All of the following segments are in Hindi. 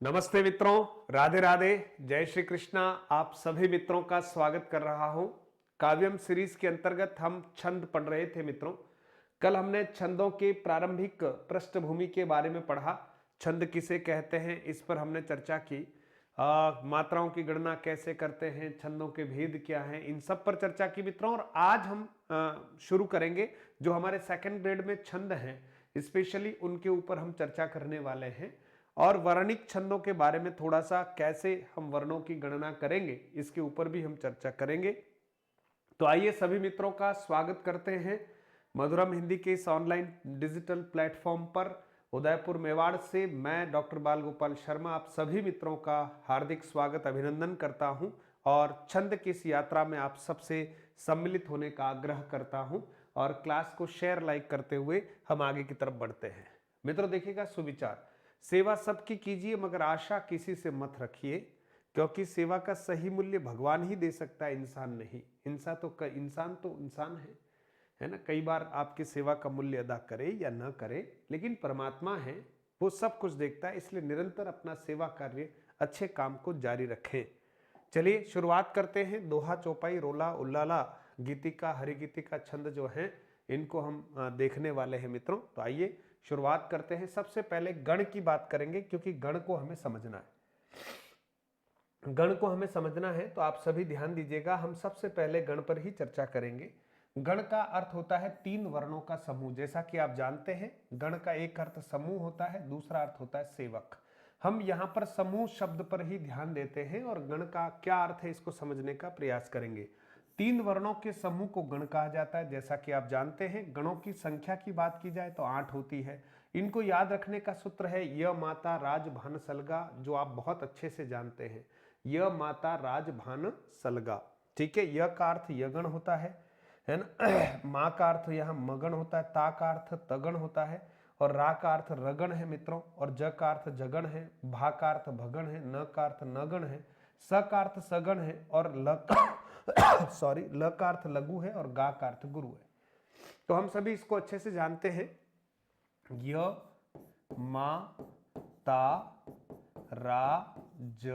नमस्ते मित्रों, राधे राधे, जय श्री कृष्णा। आप सभी मित्रों का स्वागत कर रहा हूं। काव्यम सीरीज के अंतर्गत हम छंद पढ़ रहे थे मित्रों। कल हमने छंदों के प्रारंभिक पृष्ठभूमि के बारे में पढ़ा। छंद किसे कहते हैं इस पर हमने चर्चा की। मात्राओं की गणना कैसे करते हैं, छंदों के भेद क्या हैं, इन सब पर चर्चा की मित्रों। और आज हम शुरू करेंगे जो हमारे सेकंड ग्रेड में छंद हैं, स्पेशली उनके ऊपर हम चर्चा करने वाले हैं। और वर्णिक छंदों के बारे में थोड़ा सा कैसे हम वर्णों की गणना करेंगे इसके ऊपर भी हम चर्चा करेंगे। तो आइए सभी मित्रों का स्वागत करते हैं मधुरम हिंदी के इस ऑनलाइन डिजिटल प्लेटफॉर्म पर। उदयपुर मेवाड़ से मैं डॉक्टर बाल गोपाल शर्मा आप सभी मित्रों का हार्दिक स्वागत अभिनंदन करता हूं और छंद की इस यात्रा में आप सबसे सम्मिलित होने का आग्रह करता हूं। और क्लास को शेयर लाइक करते हुए हम आगे की तरफ बढ़ते हैं। मित्रों देखिएगा, सुविचार, सेवा सबकी कीजिए मगर आशा किसी से मत रखिए, क्योंकि सेवा का सही मूल्य भगवान ही दे सकता है, इंसान नहीं। इंसान तो इंसान है ना। कई बार आपकी सेवा का मूल्य अदा करे या न करे, लेकिन परमात्मा है, वो सब कुछ देखता है। इसलिए निरंतर अपना सेवा कार्य, अच्छे काम को जारी रखें। चलिए शुरुआत करते हैं। दोहा, चौपाई, रोला, उल्लाला, गीतिका, हरिगीतिका छंद जो हैं इनको हम देखने वाले हैं मित्रों। तो आइए शुरुआत करते हैं। सबसे पहले गण की बात करेंगे, क्योंकि गण को हमें समझना है। गण को हमें समझना है तो आप सभी ध्यान दीजिएगा। हम सबसे पहले गण पर ही चर्चा करेंगे। गण का अर्थ होता है तीन वर्णों का समूह। जैसा कि आप जानते हैं, गण का एक अर्थ समूह होता है, दूसरा अर्थ होता है सेवक। हम यहां पर समूह शब्द पर ही ध्यान देते हैं और गण का क्या अर्थ है इसको समझने का प्रयास करेंगे। तीन वर्णों के समूह को गण कहा जाता है। जैसा कि आप जानते हैं, गणों की संख्या की बात की जाए तो 8 होती है। इनको याद रखने का सूत्र है य माता राज भान सलगा, जो आप बहुत अच्छे से जानते हैं। य माता राज भान सलगा, ठीक है। य का अर्थ यगण होता है ना। माँ का अर्थ यहाँ मगण होता है, ता का अर्थ तगण होता है, और रा का अर्थ रगण है मित्रों, और ज का अर्थ जगण है, भा का अर्थ भगण है, न का अर्थ नगण है, स का अर्थ सगण है, और ल सॉरी ल का अर्थ लघु है, और गा का अर्थ गुरु है। तो हम सभी इसको अच्छे से जानते हैं। य मा ता रा ज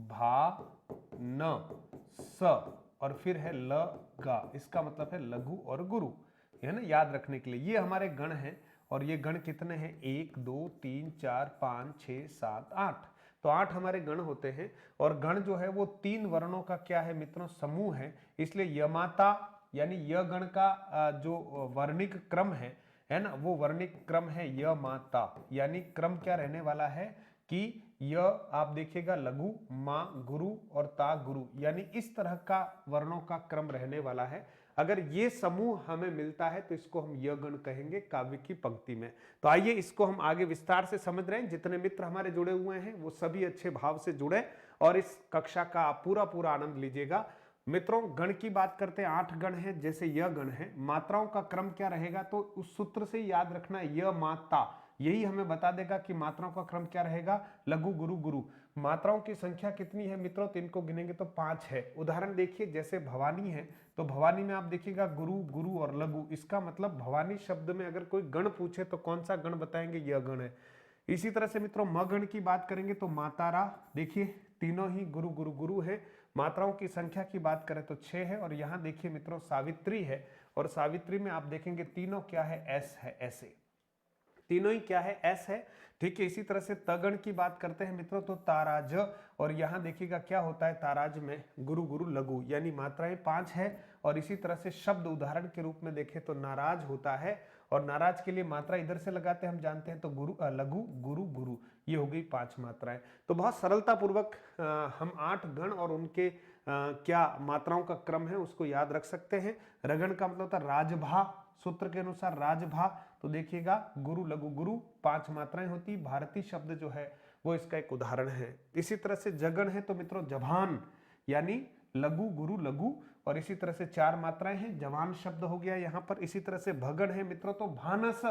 भा न स, और फिर है ल गा। इसका मतलब है लघु और गुरु, है ना, याद रखने के लिए। ये हमारे गण हैं। और ये गण कितने हैं? 1 2 3 4 5 6 7 8। तो 8 हमारे गण होते हैं। और गण जो है वो तीन वर्णों का क्या है मित्रों? समूह है। इसलिए यमाता यानी य गण का जो वर्णिक क्रम है ना, वो वर्णिक क्रम है यमाता। यानी क्रम क्या रहने वाला है कि य आप देखिएगा लघु, मां गुरु और ता गुरु, यानी इस तरह का वर्णों का क्रम रहने वाला है। अगर ये समूह हमें मिलता है तो इसको हम य गण कहेंगे काव्य की पंक्ति में। तो आइए इसको हम आगे विस्तार से समझ रहे हैं। जितने मित्र हमारे जुड़े हुए हैं वो सभी अच्छे भाव से जुड़े और इस कक्षा का आप पूरा पूरा आनंद लीजिएगा। मित्रों गण की बात करते हैं। 8 गण है। जैसे यह गण है, मात्राओं का क्रम क्या रहेगा? तो उस सूत्र से याद रखना, य माता, यही हमें बता देगा कि मात्राओं का क्रम क्या रहेगा। लघु गुरु गुरु। मात्राओं की संख्या कितनी है मित्रों? तो इनको गिनेंगे तो 5 है। उदाहरण देखिए, जैसे भवानी है तो भवानी में आप देखिएगा गुरु गुरु और लघु। इसका मतलब भवानी शब्द में अगर कोई गण पूछे तो कौन सा गण बताएंगे? यह गण है। इसी तरह से मित्रों मगण की बात करेंगे तो मातारा, देखिए तीनों ही गुरु गुरु गुरु है। मात्राओं की संख्या की बात करें तो 6 है। और यहां देखिए मित्रों सावित्री है, और सावित्री में आप देखेंगे तीनों क्या है? एस है, ऐसे तीनों ही क्या है? एस है, ठीक है। इसी तरह से तगण की बात करते हैं मित्रों तो ताराज, और यहां देखिएगा क्या होता है? ताराज में गुरु गुरु लघु, यानी मात्राएं 5 है। और इसी तरह से शब्द उदाहरण के रूप में देखें तो नाराज होता है, और नाराज के लिए मात्रा इधर से लगाते हैं हम जानते हैं, तो गुरु लघु गुरु गुरु, ये हो गई 5 मात्राएं। तो बहुत सरलता पूर्वक हम 8 गण और उनके क्या मात्राओं का क्रम है उसको याद रख सकते हैं। रगण का मतलब था राजभा, सूत्र के अनुसार राजभा। तो देखिएगा गुरु लघु गुरु 5 मात्राएं होती। भारती शब्द जो है वो इसका एक उदाहरण है। इसी तरह से जगण है तो मित्रों जभान, यानी लघु गुरु लघु, और इसी तरह से 4 मात्राएं हैं। जवान शब्द हो गया यहां पर। इसी तरह से भगण है मित्रों तो भानस,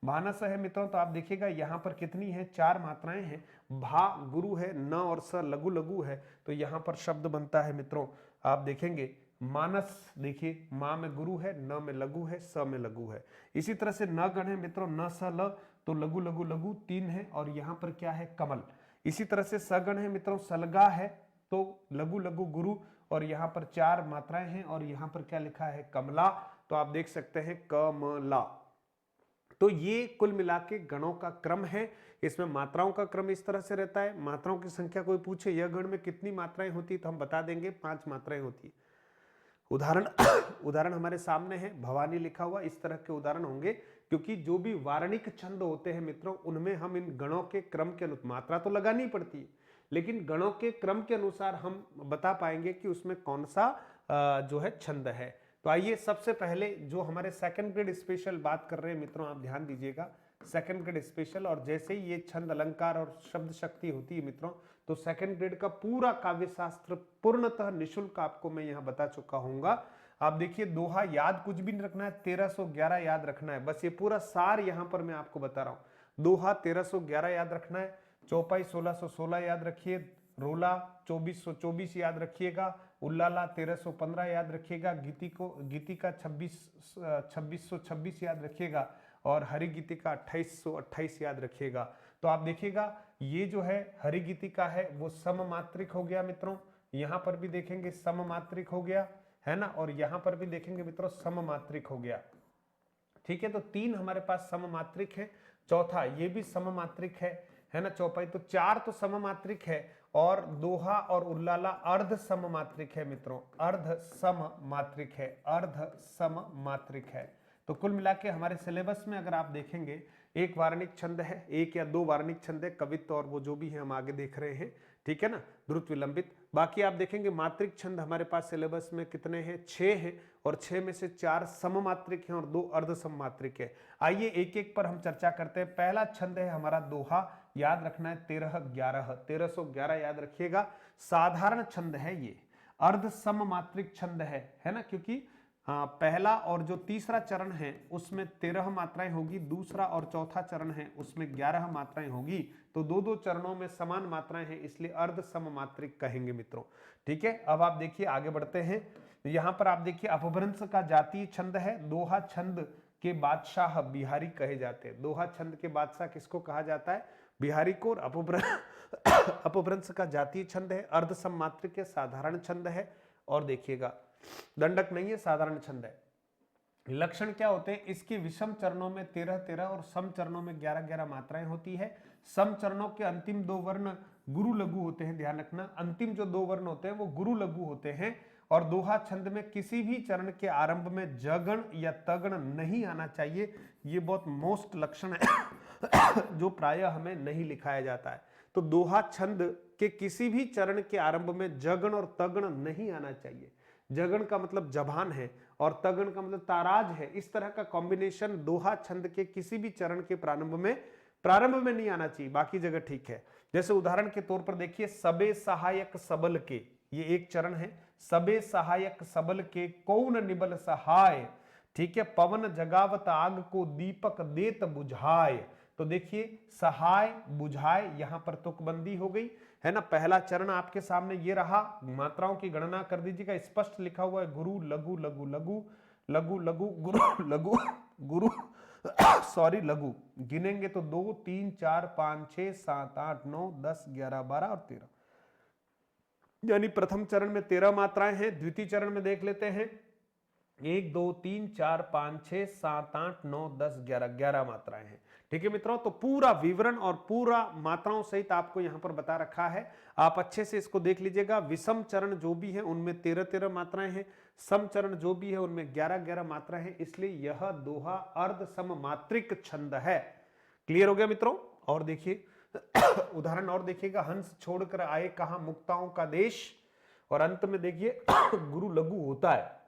भानस है मित्रों तो आप देखिएगा यहां पर कितनी है? 4 मात्राएं हैं। भा गुरु है, न और स लघु लघु है, तो यहां पर शब्द बनता है मित्रों, आप देखेंगे मानस। देखिए मां में गुरु है, न में लघु है, स में लघु है। इसी तरह से न गण है मित्रों, न स ल, तो लघु लघु लघु 3 है। और यहां पर क्या है? कमल। इसी तरह से सगण है मित्रों, सलगा है तो लघु लघु गुरु, और यहाँ पर 4 मात्राएं हैं और यहाँ पर क्या लिखा है, कमला। तो आप देख सकते हैं कमला। तो ये कुल मिला के गणों का क्रम है। इसमें मात्राओं का क्रम इस तरह से रहता है। मात्राओं की संख्या कोई पूछे यह गण में कितनी मात्राएं होती है तो हम बता देंगे 5 मात्राएं होती है। उदाहरण उदाहरण हमारे सामने है, भवानी लिखा हुआ। इस तरह के उदाहरण होंगे क्योंकि जो भी वार्णिक छंद होते हैं मित्रों, उनमें हम इन गणों के क्रम के अनुसार, मात्रा तो लगानी पड़ती है लेकिन गणों के क्रम के अनुसार हम बता पाएंगे कि उसमें कौन सा जो है छंद है। तो आइए सबसे पहले जो हमारे सेकंड ग्रेड स्पेशल बात कर रहे हैं मित्रों, आप ध्यान दीजिएगा, सेकंड ग्रेड स्पेशल। और जैसे ही ये छंद अलंकार और शब्द शक्ति होती है मित्रों, तो सेकंड ग्रेड का पूरा काव्य शास्त्र पूर्णतः निःशुल्क आपको मैं यहाँ बता चुका हूँगा। आप देखिए, दोहा याद कुछ भी नहीं रखना है, 1311 याद रखना है, बस ये पूरा सार यहाँ पर मैं आपको बता रहा हूँ। दोहा 1311 याद रखना है, चौपाई 1616 याद रखिए, रोला 2424 याद रखिएगा, उल्लाला 1315 याद रखिएगा, गीतिका 2626 याद रखिएगा, और हरिगीतिका 2828 याद रखिएगा। तो आप देखिएगा ये जो है हरिगीतिका है वो सममात्रिक हो गया मित्रों, यहां पर भी देखेंगे सममात्रिक हो गया है ना, और यहां पर भी देखेंगे मित्रों सममात्रिक हो गया। ठीक है, तो 3 हमारे पास सममात्रिक है, चौथा ये भी सममात्रिक है ना, चौपाई। तो 4 तो सममात्रिक है, और दोहा और उल्लाला अर्ध सममात्रिक है मित्रों, अर्ध सममात्रिक है, अर्ध सममात्रिक है। तो कुल मिला के हमारे सिलेबस में अगर आप देखेंगे, एक वार्णिक छंद है, 1 या 2 वार्णिक छंद है, कवित्व और वो जो भी है हम आगे देख रहे हैं, ठीक है ना, द्रुत विलंबित। बाकी आप देखेंगे मात्रिक छंद हमारे पास सिलेबस में कितने हैं, 6 हैं, और 6 में से 4 सममात्रिक हैं और 2 अर्ध सममात्रिक है। आइए एक एक पर हम चर्चा करते हैं। पहला छंद है हमारा दोहा, याद रखना है 1311, 1311 याद रखिएगा। साधारण छंद है ये, अर्ध सममात्रिक छंद है ना, क्योंकि पहला और जो तीसरा चरण है उसमें 13 मात्राएं होगी, दूसरा और चौथा चरण है उसमें 11 मात्राएं होगी। तो 2-2 चरणों में समान मात्राएं हैं, इसलिए अर्ध सममात्रिक कहेंगे मित्रों। ठीक है, अब आप देखिए आगे बढ़ते हैं। यहां पर आप देखिए अपभ्रंश का जातीय छंद है। दोहा छंद के बादशाह बिहारी कहे जाते हैं। दोहा छंद के बादशाह किसको कहा जाता है, बिहारी को। अपभ्रंश का जातीय छंद है, अर्ध सममात्रिक है, साधारण छंद है, और देखिएगा दंडक नहीं है, साधारण छंद है। लक्षण क्या होते हैं, इसके विषम चरणों में 13-13 और सम चरणों में 11-11 मात्राएं होती है। सम चरणों के अंतिम 2 वर्ण गुरु लघु होते हैं, ध्यान रखना, अंतिम जो 2 वर्ण होते हैं वो गुरु लघु होते हैं। और दोहा छंद में किसी भी चरण के आरंभ में जगण या तगण नहीं आना चाहिए। ये बहुत मोस्ट लक्षण है जो प्रायः हमें नहीं लिखाया जाता है। तो दोहा छंद के किसी भी चरण के आरंभ में जगण और तगण नहीं आना चाहिए। जगण का मतलब जबान है और तगण का मतलब ताराज है। इस तरह का कॉम्बिनेशन दोहा छंद के किसी भी चरण के प्रारंभ में नहीं आना चाहिए, बाकी जगह ठीक है। जैसे उदाहरण के तौर पर देखिए, सबे सहायक सबल के, ये एक चरण है। सबे सहायक सबल के कौन निबल सहाय, ठीक है, पवन जगावत आग को दीपक देत बुझाए। तो देखिए सहाय बुझाए, यहां पर तुकबंदी हो गई है ना। पहला चरण आपके सामने ये रहा, मात्राओं की गणना कर दीजिएगा, स्पष्ट लिखा हुआ है, गुरु लघु लघु लघु लघु लघु गुरु लघु गुरु सॉरी लघु। गिनेंगे तो 2 3 4 5 6 7 8 9 10 11 12 और 13, यानी प्रथम चरण में 13 मात्राएं हैं। द्वितीय चरण में देख लेते हैं, 1 2 3 4 5 6 7 8 9 10 11 11 मात्राएं हैं। ठीक है मित्रों, तो पूरा विवरण और पूरा मात्राओं सहित आपको यहां पर बता रखा है, आप अच्छे से इसको देख लीजिएगा। विषम चरण जो भी है उनमें 13-13 मात्राएं हैं, सम चरण जो भी है उनमें 11-11 मात्राएं हैं, इसलिए यह दोहा अर्ध सममात्रिक छंद है। क्लियर हो गया मित्रों। और देखिए उदाहरण और देखिएगा, हंस छोड़कर आए कहा मुक्ताओं का देश, और अंत में देखिए गुरु लघु होता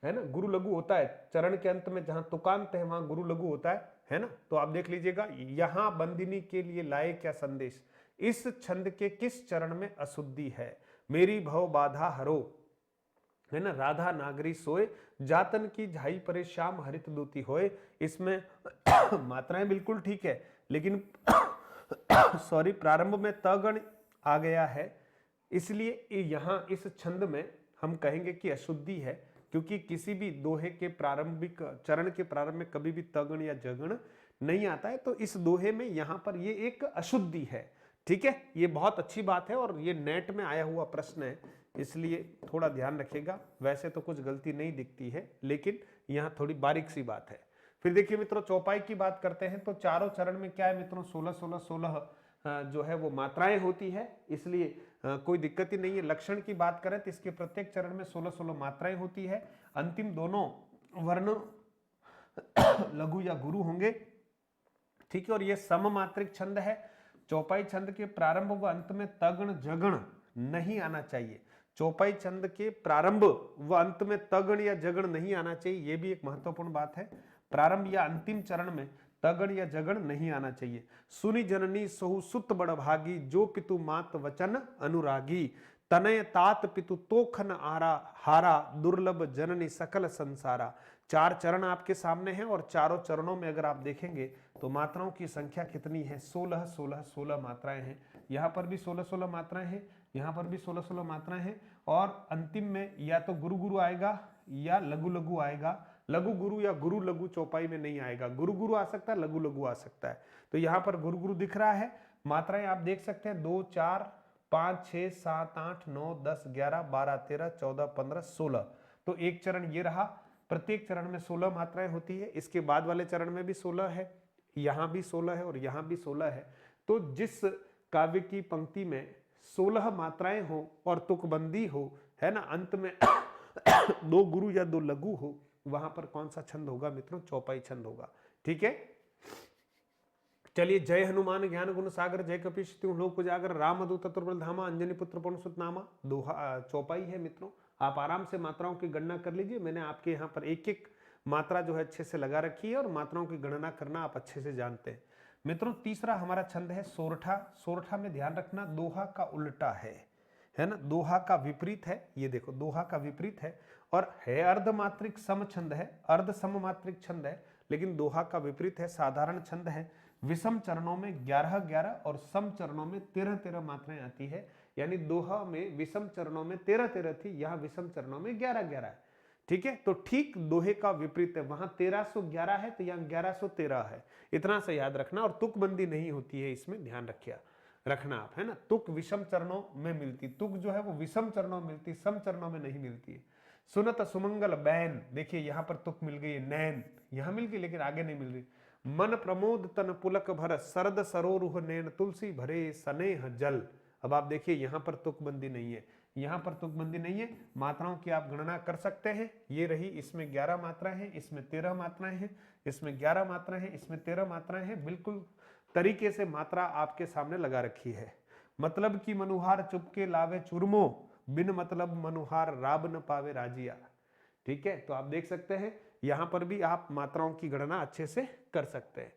है ना, गुरु लघु होता है चरण के अंत में, जहां तुकांत है वहां गुरु लघु होता है ना। तो आप देख लीजिएगा, यहां बंदिनी के लिए लाए क्या संदेश, इस छंद के किस चरण में अशुद्धि है। मेरी भव बाधा हरो, है ना, राधा नागरी सोए, जातन की झाई परे श्याम हरित दूती होए। इसमें मात्राएं बिल्कुल ठीक है, लेकिन सॉरी प्रारंभ में तगण आ गया है, इसलिए यहां इस छंद में हम कहेंगे कि अशुद्धि है, क्योंकि किसी भी दोहे के प्रारंभिक चरण के प्रारंभ में कभी भी तगण या जगण नहीं आता है। तो इस दोहे में यहां पर ये एक अशुद्धि है। ठीक है, ये बहुत अच्छी बात है और ये नेट में आया हुआ प्रश्न है, इसलिए थोड़ा ध्यान रखिएगा। वैसे तो कुछ गलती नहीं दिखती है, लेकिन यहाँ थोड़ी बारीक सी बात है। फिर देखिए मित्रों, चौपाई की बात करते हैं तो चारों चरण में क्या है मित्रों, 16-16-16 जो है वो मात्राएं होती है, इसलिए कोई दिक्कत ही नहीं है। लक्षण की बात करें तो इसके प्रत्येक चरण में 16-16 मात्राएं होती है। अंतिम दोनों वर्ण लघु या गुरु होंगे, ठीक है। और ये सममात्रिक छंद है। चौपाई छंद के प्रारंभ व अंत में तगण जगण नहीं आना चाहिए। चौपाई छंद के प्रारंभ व अंत में तगण या जगण नहीं आना चाहिए, यह भी एक महत्वपूर्ण बात है। प्रारंभ या अंतिम चरण में तगण या जगण नहीं आना चाहिए। सुनि जननी सोहु सुत बड़ भागी, जो पितु मात वचन अनुरागी। तनय तात पितु तोखन आरा, हारा दुर्लभ जननी सकल संसारा। चार चरण आपके सामने हैं और चारों चरणों में अगर आप देखेंगे तो मात्राओं की संख्या कितनी है, 16-16-16 मात्राएं हैं। यहाँ पर भी 16-16 मात्राएं हैं, यहाँ पर भी 16-16 मात्राएं हैं। और अंतिम में या तो गुरु गुरु आएगा या लघु लघु आएगा। लघु गुरु या गुरु लघु चौपाई में नहीं आएगा। गुरु गुरु आ सकता है, लघु लघु आ सकता है। तो यहाँ पर गुरु गुरु दिख रहा है। मात्राएं आप देख सकते हैं, 2 4 5 6 7 8 9 10 11 12 13 14 15 16। तो एक चरण ये रहा। प्रत्येक चरण में 16 मात्राएं होती है। इसके बाद वाले चरण में भी 16 है, यहां भी 16 है और यहां भी 16 है। तो जिस काव्य की पंक्ति में 16 मात्राएं हो और तुकबंदी हो, है ना, अंत में 2 गुरु या 2 लघु हो, वहां पर कौन सा छंद होगा मित्रों, चौपाई छंद होगा। ठीक है, चलिए। जय हनुमान ज्ञान गुण सागर, जय कपीश तिहु लोक उजागर, राम दूत तत्पर धामा, अंजनी पुत्र पवन सुत नामा। दोहा चौपाई है मित्रों। आप आराम से मात्राओं की गणना कर लीजिए। मैंने आपके यहाँ पर एक एक मात्रा जो है अच्छे से लगा रखी है और मात्राओं की गणना करना आप अच्छे से जानते हैं। मित्रों, तीसरा हमारा छंद है सोरठा। सोरठा में ध्यान रखना दोहा का उल्टा है ना, दोहा का विपरीत है। ये देखो, दोहा का विपरीत है और है अर्धमात्रिक सम छंद है, अर्ध सममात्रिक छंद है, लेकिन दोहा का विपरीत है, साधारण छंद है। विषम चरणों में 11-11 और सम चरणों में 13-13 मात्राएं आती है। यानी दोहा में विषम चरणों में 13-13 थी, यहां विषम चरणों में 11-11 है। ठीक है, तो ठीक दोहे का विपरीत है। वहां 1311 है तो यहाँ 1113 है। इतना सा याद रखना। और तुकबंदी नहीं होती है, इसमें ध्यान रखना आप, है ना। तुक विषम चरणों में मिलती, तुक जो है वो विषम चरणों में मिलती, सम चरणों में नहीं मिलती है। सुनत सुमंगल बैन, देखिए यहां पर तुक मिल गई, नैन यहां मिल गई लेकिन आगे नहीं मिल रही। मन प्रमोद तन पुलक भर, सरद सरोरुह नैन, तुलसी भरे स्नेह जल। अब आप देखिए यहां पर तुकबंदी नहीं है, यहां पर तुकबंदी नहीं है। मात्राओं की आप गणना कर सकते हैं। ये रही, इसमें 11 मात्राएं हैं, इसमें 13 मात्राएं हैं, इसमें 11 मात्राएं हैं, इसमें 13 मात्राएं हैं। बिल्कुल तरीके से मात्रा आपके सामने लगा रखी है। मतलब की मनुहार चुपके लावे चुरमो, बिन मतलब मनुहार राब न पावे राजिया। ठीक है, तो आप देख सकते हैं यहां पर भी आप मात्राओं की गणना अच्छे से कर सकते हैं।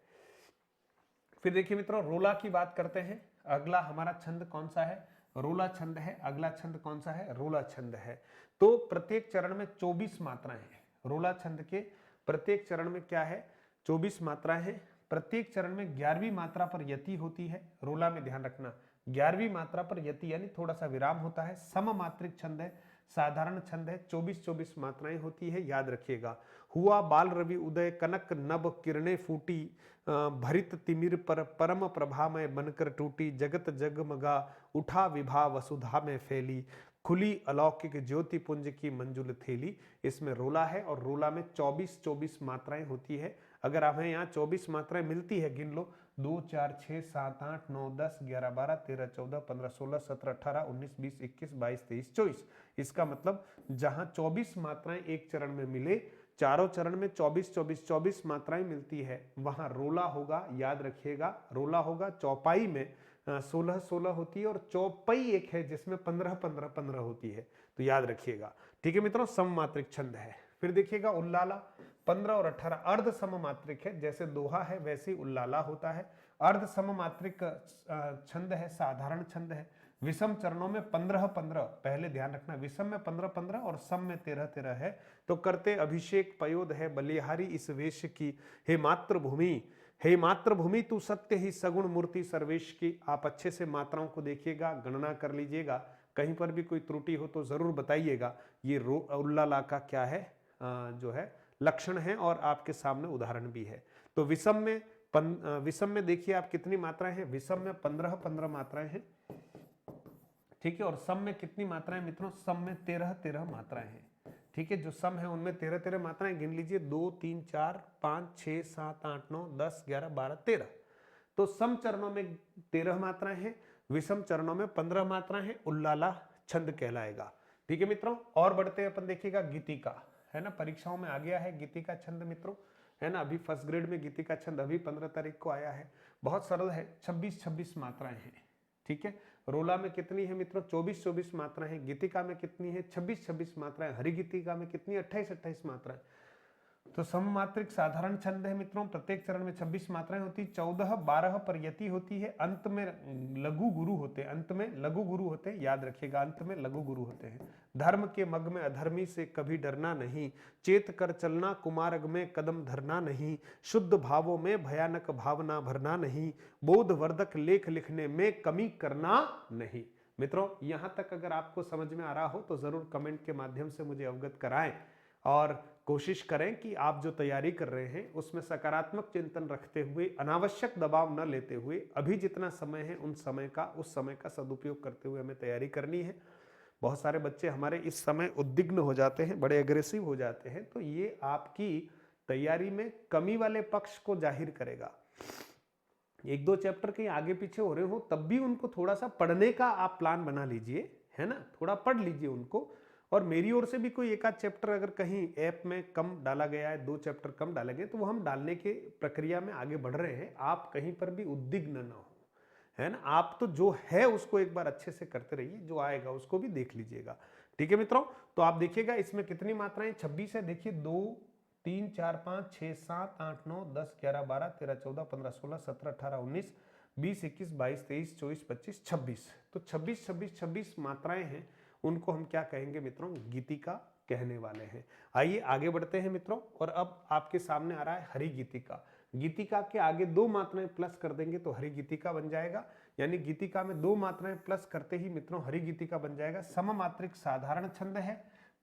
फिर देखिए मित्रों, रोला की बात करते हैं। अगला हमारा छंद कौन सा है, रोला छंद है। अगला छंद कौन सा है, रोला छंद है। तो प्रत्येक चरण में 24 मात्राएं हैं। रोला छंद के प्रत्येक चरण में क्या है, 24 मात्राएं हैं। प्रत्येक चरण में 11वीं मात्रा पर यति होती है। रोला में ध्यान रखना 11वीं मात्रा पर यति यानी थोड़ा सा विराम होता है। सममात्रिक छंद है, साधारण छंद है। 24-24 मात्राएं होती है, याद रखिएगा। हुआ बाल रवि उदय, कनक नभ किरणें फूटी, भरित तिमिर पर परम प्रभा में बनकर टूटी, जगत जगमगा उठा विभा वसुधा में फैली, खुली अलौकिक ज्योति पुंज की मंजुल थेली। इसमें रोला है और रोला में 24-24 मात्राएं होती है। अगर हमें यहाँ 24 मात्राएं मिलती है, गिन लो, 2 4 6 7 8 9 10 11 12 13 14 15 16 17 18 19 20 21 22 23 24। इसका मतलब जहां 24 मात्राएं एक चरण में मिले, चारों चरण में 24-24 मात्राएं मिलती है, वहां रोला होगा। याद रखिएगा, रोला होगा। चौपाई में 16-16 होती है और चौपाई एक है जिसमें 15-15-15 होती है, तो याद रखिएगा। ठीक है मित्रों, सममात्रिक छंद है। फिर देखिएगा उल्लाला, 15 और 18 अर्ध सममात्रिक है। जैसे दोहा है वैसे ही उल्लाला होता है। अर्ध सममात्रिक छंद है, साधारण छंद है। विषम चरणों में 15-15, पहले ध्यान रखना, विषम में 15-15 और सम में 13-13 है। तो करते अभिषेक पयोद है बलिहारी इस वेश की, हे मातृभूमि, हे मातृभूमि तू सत्य ही सगुण मूर्ति सर्वेश की। आप अच्छे से मात्राओं को देखिएगा, गणना कर लीजिएगा। कहीं पर भी कोई त्रुटि हो तो जरूर बताइएगा। ये उल्लाला का क्या है, जो है लक्षण है और आपके सामने उदाहरण भी है। तो विषम में विषम में देखिए आप कितनी मात्राएं हैं, विषम में 15 मात्राएं हैं, ठीक है। और सम में कितनी मात्राएं मित्रों, सम में 13 मात्राएं हैं, ठीक है। जो सम है उनमें 13 मात्राएं गिन लीजिए, 2 3 4 5 6 7 8 9 10 11 12 13। तो सम चरणों में 13 मात्राएं हैं, विषम चरणों में 15 मात्राएं हैं, उल्लाला छंद कहलाएगा, ठीक है मित्रों। और बढ़ते हैं अपन, देखिएगा गीतिका, है ना, परीक्षाओं में आ गया है गीतिका छंद मित्रों, है ना। अभी फर्स्ट ग्रेड में गीतिका छंद अभी 15 तारीख को आया है, बहुत सरल है, 26 मात्राएं हैं, ठीक है। रोला में कितनी है मित्रों, 24 मात्राएं हैं। गीतिका में कितनी है, 26 मात्राएं। हरि गीतिका में कितनी, 28 मात्राएं। तो सममात्रिक साधारण छंद है मित्रों, प्रत्येक चरण में 26 मात्राएं होती, 14-12 पर यति होती है, अंत में लघु गुरु होते हैं, अंत में लघु गुरु होते हैं, याद रखिएगा, अंत में लघु गुरु होते हैं। धर्म के मग में अधर्मी से कभी डरना नहीं, चेत कर चलना कुमार्ग में कदम धरना नहीं, शुद्ध भावों में भयानक भावना भरना नहीं, बोधवर्धक लेख लिखने में कमी करना नहीं। मित्रों यहां तक अगर आपको समझ में आ रहा हो तो जरूर कमेंट के माध्यम से मुझे अवगत कराएं, और कोशिश करें कि आप जो तैयारी कर रहे हैं उसमें सकारात्मक चिंतन रखते हुए, अनावश्यक दबाव न लेते हुए, अभी जितना समय है उस समय का सदुपयोग करते हुए हमें तैयारी करनी है। बहुत सारे बच्चे हमारे इस समय उद्विग्न हो जाते हैं, बड़े एग्रेसिव हो जाते हैं, तो ये आपकी तैयारी में कमी वाले पक्ष को जाहिर करेगा। 1-2 चैप्टर कहीं आगे पीछे हो रहे हो तब भी उनको थोड़ा सा पढ़ने का आप प्लान बना लीजिए, है ना, थोड़ा पढ़ लीजिए उनको। और मेरी ओर से भी कोई एक आध चैप्टर अगर कहीं ऐप में कम डाला गया है, 2 चैप्टर कम डाले गए, तो वो हम डालने के प्रक्रिया में आगे बढ़ रहे हैं। आप कहीं पर भी उद्विग्न न हो, है ना। आप तो जो है उसको एक बार अच्छे से करते रहिए, जो आएगा उसको भी देख लीजिएगा, ठीक है मित्रों। तो आप देखिएगा इसमें कितनी मात्राएं, 26 है, देखिए 2 3 4 5 6 7 8 9 10 11 12 13 14 15 16 17 18 19 20 21 22 23 24 25 26। तो 26 मात्राएं हैं, उनको हम क्या कहेंगे मित्रों, गीतिका कहने वाले हैं। आइए आगे बढ़ते हैं मित्रों, और अब आपके सामने आ रहा है हरि गीतिका। गीतिका के आगे 2 मात्राएं प्लस कर देंगे तो हरि गीतिका बन जाएगा, यानी गीतिका में 2 मात्राएं प्लस करते ही मित्रों हरि गीतिका बन जाएगा। सममात्रिक साधारण छंद है,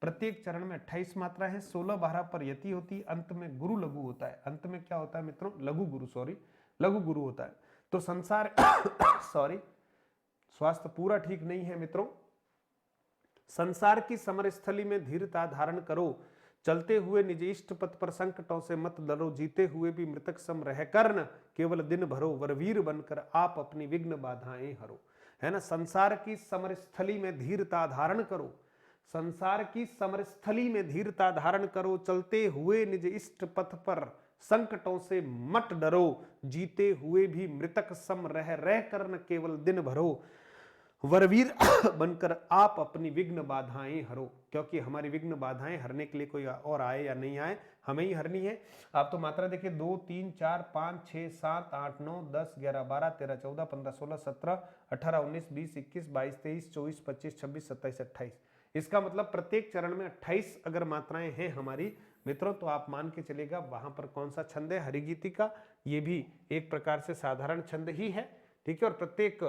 प्रत्येक चरण में 28 मात्रा है, 16-12 पर यति होती है, अंत में गुरु लघु होता है। अंत में क्या होता है मित्रों, लघु गुरु होता है। तो संसार सॉरी, स्वास्थ्य पूरा ठीक नहीं है मित्रों। संसार की समरस्थली में धीरता धारण करो, चलते हुए निज इष्ट पथ पर संकटों से मत डरो, जीते हुए भी मृतक सम रह कर न केवल दिन भरो, वरवीर बनकर आप अपनी विघ्न बाधाएं हरो, है ना। संसार की समरस्थली में धीरता धारण करो, संसार की समरस्थली में धीरता धारण करो, चलते हुए निज इष्ट पथ पर संकटों से मत डरो, जीते हुए भी मृतक सम रह कर न केवल दिन भरो, वरवीर बनकर आप अपनी विघ्न बाधाएं हरो। क्योंकि हमारी विघ्न बाधाएं हरने के लिए कोई और आए या नहीं आए, हमें ही हरनी है। आप तो मात्रा देखिए 2 3 4 5 6 7 8 9 10 11 12 13 14 15 16 17 18 19 20 21 22 23 24 25 26 27 28। इसका मतलब प्रत्येक चरण में 28 अगर मात्राएं हैं हमारी मित्रों, तो आप मान के चलेगा वहां पर कौन सा छंद है, हरिगीतिका। ये भी एक प्रकार से साधारण छंद ही है, ठीक है। और प्रत्येक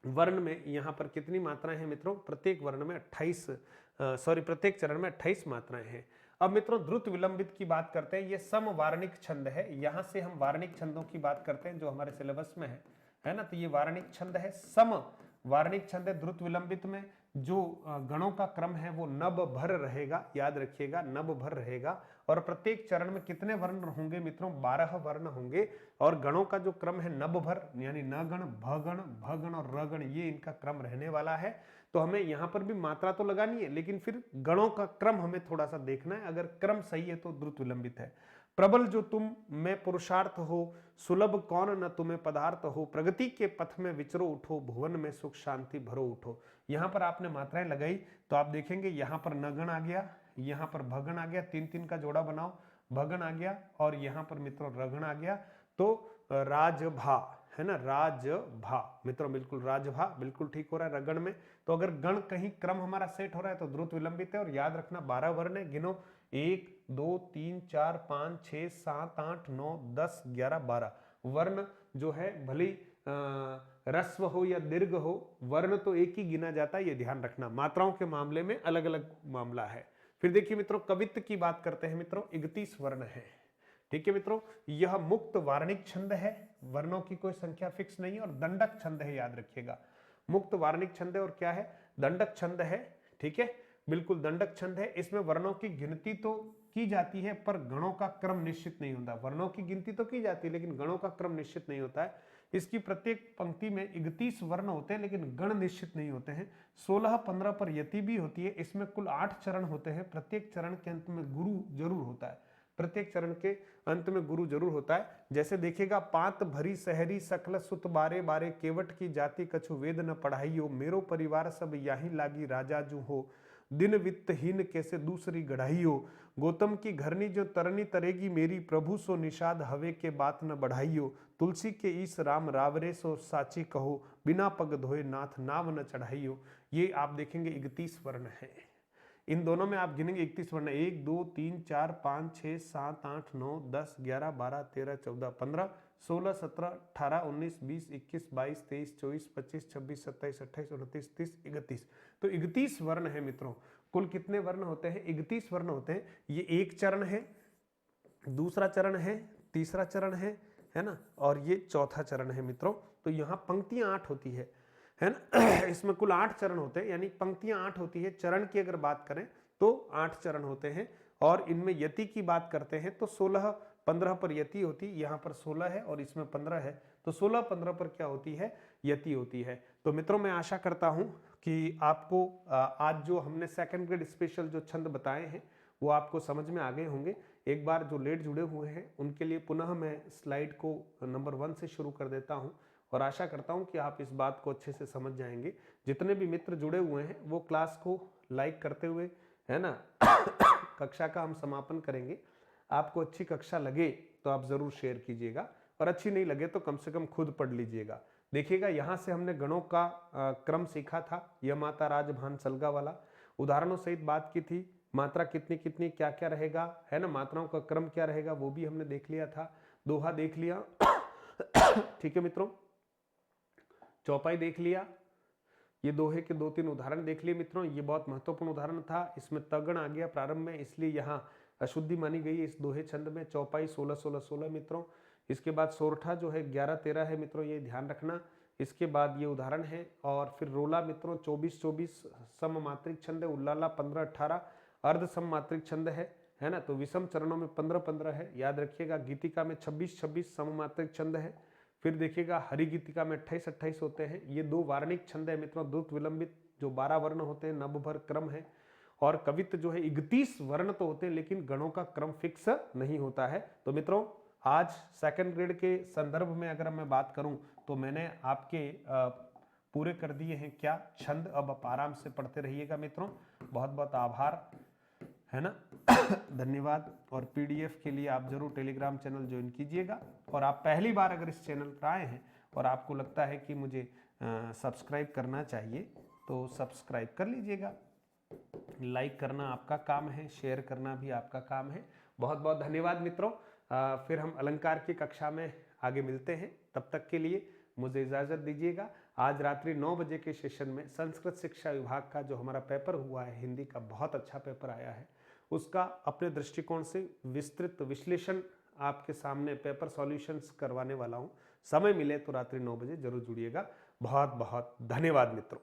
वर्ण में यहाँ पर कितनी मात्राएं हैं मित्रों, प्रत्येक वर्ण में प्रत्येक चरण में 28 मात्राएं हैं। अब मित्रों द्रुत विलंबित की बात करते हैं, ये समवार्णिक छंद है। यहां से हम वार्णिक छंदों की बात करते हैं जो हमारे सिलेबस में है ना। तो ये वार्णिक छंद है, सम वार्णिक छंद है। द्रुत विलंबित में जो गणों का क्रम है वो नभ भर रहेगा, याद रखिएगा, नभ भर रहेगा। और प्रत्येक चरण में कितने वर्ण होंगे मित्रों, 12 वर्ण होंगे। और गणों का जो क्रम है नभ भर, यानी न गण, भगण, भगण और रगण, ये इनका क्रम रहने वाला है। तो हमें यहाँ पर भी मात्रा तो लगानी है, लेकिन फिर गणों का क्रम हमें थोड़ा सा देखना है। अगर क्रम सही है तो द्रुत विलंबित है। प्रबल जो तुम में पुरुषार्थ हो, सुलभ कौन न तुम्हें पदार्थ हो, प्रगति के पथ में विचरो उठो, भुवन में सुख शांति भरो उठो। यहां पर आपने मात्राएं लगाई तो आप देखेंगे यहां पर नगण आ गया, यहां पर भगण आ गया, 3-3 का जोड़ा बनाओ, भगण आ गया, और यहां पर मित्रों रगण आ गया। तो राजभा है ना, राजभा मित्रों, बिल्कुल राजभा बिल्कुल ठीक हो रहा है रगण में। तो अगर गण कहीं क्रम हमारा सेट हो रहा है तो द्रुत विलंबित है। और याद रखना 12 वर्ण है, गिनो 1 2 3 4 5 6 7 8 9 10 11 12 वर्ण जो है, भले रस्व हो या दीर्घ हो, वर्ण तो एक ही गिना जाता है, ये ध्यान रखना। मात्राओं के मामले में अलग अलग मामला है। फिर देखिए मित्रों कवित्व की बात करते हैं मित्रों, 31 वर्ण है, ठीक है मित्रों, यह मुक्त वार्णिक छंद है, वर्णों की कोई संख्या फिक्स नहीं है, और दंडक छंद है, याद रखिएगा। मुक्त वार्णिक छंद है और क्या है, दंडक छंद है। ठीक है, बिल्कुल दंडक छंद है। इसमें वर्णों की गिनती तो की जाती है पर गणों का क्रम निश्चित नहीं होता। वर्णों की गिनती तो की जाती है लेकिन गणों का क्रम निश्चित नहीं होता है। इसकी प्रत्येक पंक्ति में 31 वर्ण होते हैं लेकिन गण निश्चित नहीं होते हैं। 16-15 पर यति भी होती है। इसमें कुल 8 चरण होते हैं। प्रत्येक चरण के अंत में गुरु जरूर होता है। प्रत्येक चरण के अंत में गुरु जरूर होता है। जैसे देखिएगा, पांत भरी सहरी सकल सुत बारे बारे, केवट की जाति कछु वेद न पढ़ाइयो, मेरो परिवार सब याही लागी राजा जू हो, दिन वित्तहीन कैसे दूसरी गढ़ाइयो, गौतम की घरनी जो तरनी तरेगी मेरी, प्रभु सो निषाद हवे के बात न बढ़ाइयो, तुलसी के ईस राम रावरे सो साची कहो, बिना पग धोए नाथ नाव न चढ़ाइयो। ये आप देखेंगे 31 वर्ण है। इन दोनों में आप गिनेंगे 31 वर्ण, 1 2 3 4 5 6 7 8 9 10 11 12 13 14 15 16 17 18 19 20 21 22 23 24 25 26 27 28 29 30 31। तो 31 वर्ण है मित्रों। कुल कितने वर्ण होते हैं? 31 वर्ण होते हैं। ये एक चरण है, दूसरा चरण है, तीसरा चरण है ना, और ये चौथा चरण है मित्रों। तो यहाँ पंक्तियां 8 होती है ना। इसमें कुल 8 चरण होते हैं, यानी पंक्तियां 8 होती है। चरण की अगर बात करें तो 8 चरण होते हैं, और इनमें यति की बात करते हैं तो 16-15 पर यति होती है। यहाँ पर 16 है और इसमें 15 है, तो 16-15 पर क्या होती है? यति होती है। तो मित्रों, मैं आशा करता हूं कि आपको आज जो हमने सेकंड ग्रेड स्पेशल जो छंद बताए हैं वो आपको समझ में आ गए होंगे। एक बार जो लेट जुड़े हुए हैं उनके लिए पुनः मैं स्लाइड को नंबर 1 से शुरू कर देता हूं, और आशा करता हूं कि आप इस बात को अच्छे से समझ जाएंगे। जितने भी मित्र जुड़े हुए हैं वो क्लास को लाइक करते हुए, है ना, कक्षा का हम समापन करेंगे। आपको अच्छी कक्षा लगे तो आप जरूर शेयर कीजिएगा, और अच्छी नहीं लगे तो कम से कम खुद पढ़ लीजिएगा। देखिएगा, यहाँ से हमने गणों का क्रम सीखा था। यह माता राज भान सलगा वाला उदाहरणों सहित बात की थी। मात्रा कितनी कितनी क्या क्या रहेगा, है ना, मात्राओं का क्रम क्या रहेगा वो भी हमने देख लिया था। दोहा देख लिया। ठीक है मित्रों, चौपाई देख लिया। ये दोहे के 2-3 उदाहरण देख लिए मित्रों। ये बहुत महत्वपूर्ण उदाहरण था। इसमें तगण आ गया प्रारंभ में, इसलिए यहाँ अशुद्धि मानी गई है इस दोहे छंद में। चौपाई 16-16-16 मित्रों। इसके बाद सोरठा जो है 11-13 है मित्रों, ये ध्यान रखना। इसके बाद ये उदाहरण है। और फिर रोला मित्रों 24-24 सममात्रिक छंद है। उल्लाला 15-18 अर्ध सममात्रिक छंद है ना। तो विषम चरणों में 15-15 है, याद रखिएगा। गीतिका में 26-26 सममात्रिक छंद है। फिर देखिएगा हरि गीतिका में 28-28 होते हैं। ये 2 वार्णिक छंद है मित्रों, द्रुत विलंबित जो 12 वर्ण होते हैं, नवभर क्रम है। और कवित्त जो है 31 वर्ण तो होते हैं लेकिन गणों का क्रम फिक्स नहीं होता है। तो मित्रों, आज सेकंड ग्रेड के संदर्भ में अगर मैं बात करूं तो मैंने आपके पूरे कर दिए हैं क्या छंद। अब आप आराम से पढ़ते रहिएगा मित्रों। बहुत बहुत आभार, है ना। धन्यवाद। और पीडीएफ के लिए आप जरूर टेलीग्राम चैनल ज्वाइन कीजिएगा। और आप पहली बार अगर इस चैनल पर आए हैं और आपको लगता है कि मुझे सब्सक्राइब करना चाहिए तो सब्सक्राइब कर लीजिएगा। लाइक करना आपका काम है, शेयर करना भी आपका काम है। बहुत बहुत धन्यवाद मित्रों। फिर हम अलंकार की कक्षा में आगे मिलते हैं। तब तक के लिए मुझे इजाज़त दीजिएगा। आज रात्रि 9 बजे के सेशन में संस्कृत शिक्षा विभाग का जो हमारा पेपर हुआ है, हिंदी का बहुत अच्छा पेपर आया है, उसका अपने दृष्टिकोण से विस्तृत विश्लेषण आपके सामने पेपर सॉल्यूशंस करवाने वाला हूं। समय मिले तो रात्रि 9 बजे जरूर जुड़िएगा। बहुत बहुत धन्यवाद मित्रों।